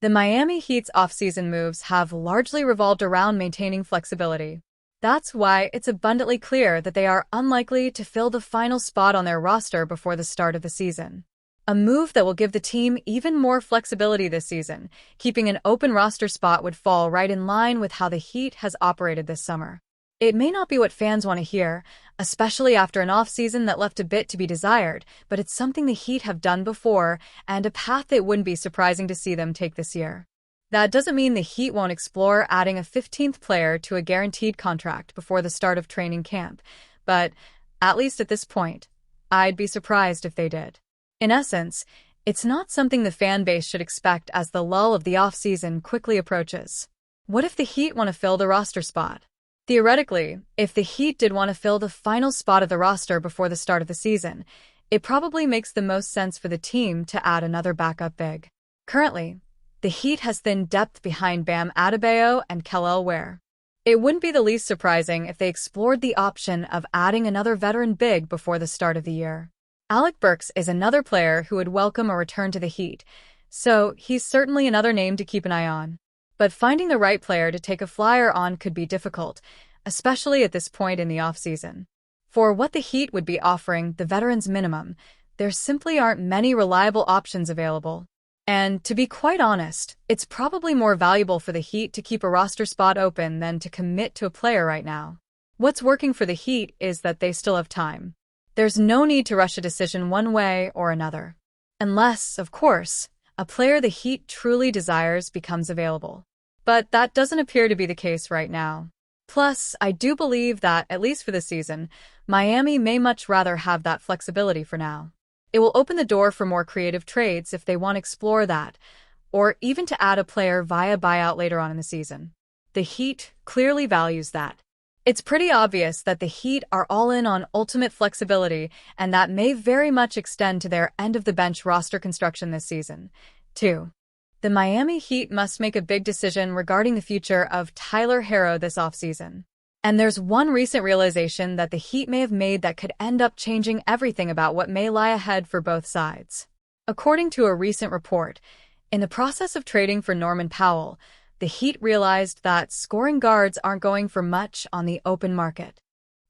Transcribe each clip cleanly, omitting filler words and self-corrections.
The Miami Heat's offseason moves have largely revolved around maintaining flexibility. That's why it's abundantly clear that they are unlikely to fill the final spot on their roster before the start of the season. A move that will give the team even more flexibility this season. Keeping an open roster spot would fall right in line with how the Heat has operated this summer. It may not be what fans want to hear, especially after an offseason that left a bit to be desired, but it's something the Heat have done before and a path it wouldn't be surprising to see them take this year. That doesn't mean the Heat won't explore adding a 15th player to a guaranteed contract before the start of training camp, but, at least at this point, I'd be surprised if they did. In essence, it's not something the fan base should expect as the lull of the offseason quickly approaches. What if the Heat want to fill the roster spot? Theoretically, if the Heat did want to fill the final spot of the roster before the start of the season, it probably makes the most sense for the team to add another backup big. Currently, the Heat has thin depth behind Bam Adebayo and Kel'el Ware. It wouldn't be the least surprising if they explored the option of adding another veteran big before the start of the year. Alec Burks is another player who would welcome a return to the Heat, so he's certainly another name to keep an eye on. But finding the right player to take a flyer on could be difficult, especially at this point in the offseason. For what the Heat would be offering the veterans minimum, there simply aren't many reliable options available. And to be quite honest, it's probably more valuable for the Heat to keep a roster spot open than to commit to a player right now. What's working for the Heat is that they still have time. There's no need to rush a decision one way or another. Unless, of course, a player the Heat truly desires becomes available. But that doesn't appear to be the case right now. Plus, I do believe that, at least for the season, Miami may much rather have that flexibility for now. It will open the door for more creative trades if they want to explore that, or even to add a player via buyout later on in the season. The Heat clearly values that. It's pretty obvious that the Heat are all in on ultimate flexibility, and that may very much extend to their end-of-the-bench roster construction this season, too. The Miami Heat must make a big decision regarding the future of Tyler Herro this offseason. And there's one recent realization that the Heat may have made that could end up changing everything about what may lie ahead for both sides. According to a recent report, in the process of trading for Norman Powell, the Heat realized that scoring guards aren't going for much on the open market.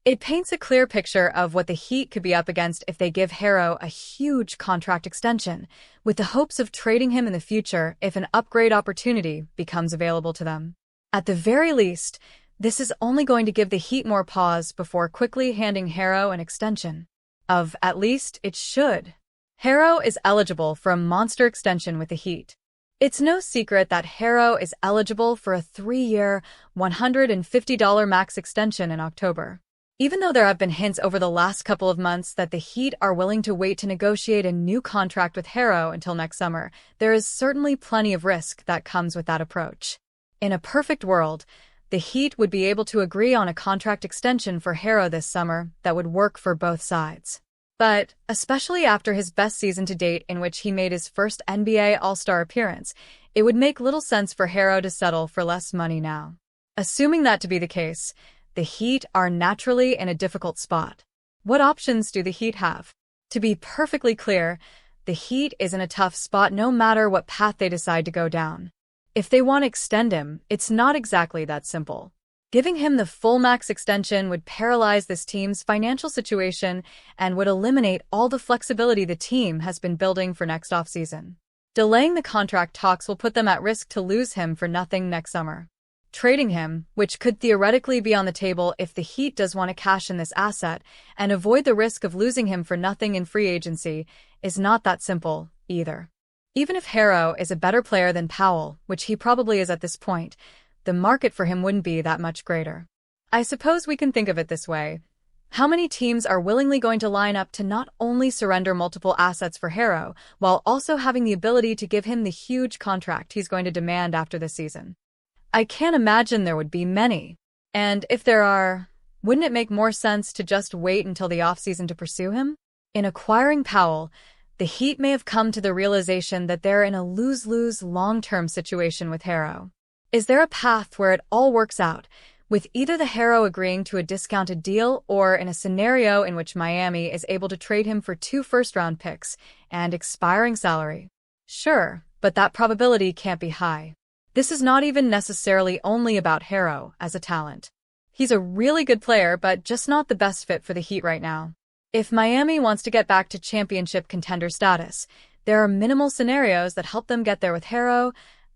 It paints a clear picture of what the Heat could be up against if they give Herro a huge contract extension, with the hopes of trading him in the future if an upgrade opportunity becomes available to them. At the very least, this is only going to give the Heat more pause before quickly handing Herro an extension. At least, it should. Herro is eligible for a monster extension with the Heat. It's no secret that Herro is eligible for a 3-year, $150 max extension in October. Even though there have been hints over the last couple of months that the Heat are willing to wait to negotiate a new contract with Herro until next summer, there is certainly plenty of risk that comes with that approach. In a perfect world, the Heat would be able to agree on a contract extension for Herro this summer that would work for both sides. But, especially after his best season to date in which he made his first NBA All-Star appearance, it would make little sense for Herro to settle for less money now. Assuming that to be the case, the Heat are naturally in a difficult spot. What options do the Heat have? To be perfectly clear, the Heat is in a tough spot no matter what path they decide to go down. If they want to extend him, it's not exactly that simple. Giving him the full max extension would paralyze this team's financial situation and would eliminate all the flexibility the team has been building for next offseason. Delaying the contract talks will put them at risk to lose him for nothing next summer. Trading him, which could theoretically be on the table if the Heat does want to cash in this asset and avoid the risk of losing him for nothing in free agency, is not that simple, either. Even if Herro is a better player than Powell, which he probably is at this point, the market for him wouldn't be that much greater. I suppose we can think of it this way. How many teams are willingly going to line up to not only surrender multiple assets for Herro, while also having the ability to give him the huge contract he's going to demand after this season? I can't imagine there would be many. And if there are, wouldn't it make more sense to just wait until the offseason to pursue him? In acquiring Powell, the Heat may have come to the realization that they're in a lose-lose long-term situation with Herro. Is there a path where it all works out, with either the Herro agreeing to a discounted deal or in a scenario in which Miami is able to trade him for 2 first-round picks and expiring salary? Sure, but that probability can't be high. This is not even necessarily only about Herro as a talent. He's a really good player, but just not the best fit for the Heat right now. If Miami wants to get back to championship contender status, there are minimal scenarios that help them get there with Herro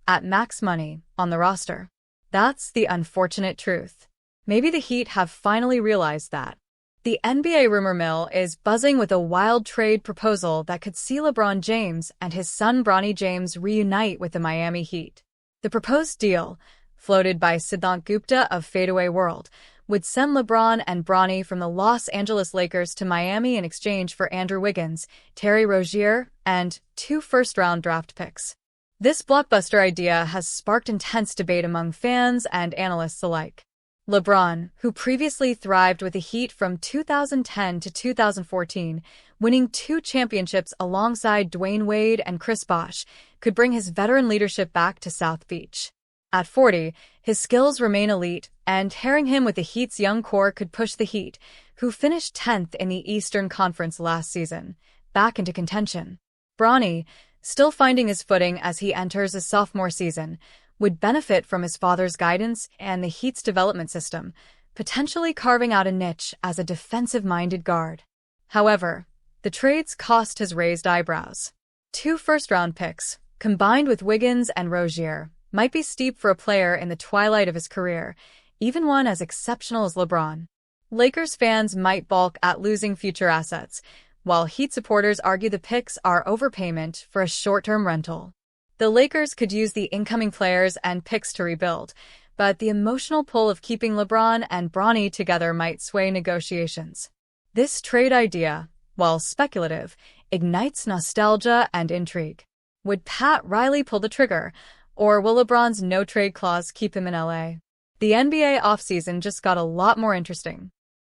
at max money on the roster. That's the unfortunate truth. Maybe the Heat have finally realized that. The NBA rumor mill is buzzing with a wild trade proposal that could see LeBron James and his son Bronny James reunite with the Miami Heat. The proposed deal, floated by Siddhant Gupta of Fadeaway World, would send LeBron and Bronny from the Los Angeles Lakers to Miami in exchange for Andrew Wiggins, Terry Rozier, and 2 first-round draft picks. This blockbuster idea has sparked intense debate among fans and analysts alike. LeBron, who previously thrived with the Heat from 2010 to 2014, winning 2 championships alongside Dwayne Wade and Chris Bosh, could bring his veteran leadership back to South Beach. At 40, his skills remain elite, and pairing him with the Heat's young core could push the Heat, who finished 10th in the Eastern Conference last season, back into contention. Bronny, still finding his footing as he enters his sophomore season, would benefit from his father's guidance and the Heat's development system, potentially carving out a niche as a defensive-minded guard. However, the trade's cost has raised eyebrows. 2 first-round picks, combined with Wiggins and Rozier, might be steep for a player in the twilight of his career, even one as exceptional as LeBron. Lakers fans might balk at losing future assets, while Heat supporters argue the picks are overpayment for a short-term rental. The Lakers could use the incoming players and picks to rebuild, but the emotional pull of keeping LeBron and Bronny together might sway negotiations. This trade idea, while speculative, ignites nostalgia and intrigue. Would Pat Riley pull the trigger, or will LeBron's no-trade clause keep him in LA? The NBA offseason just got a lot more interesting.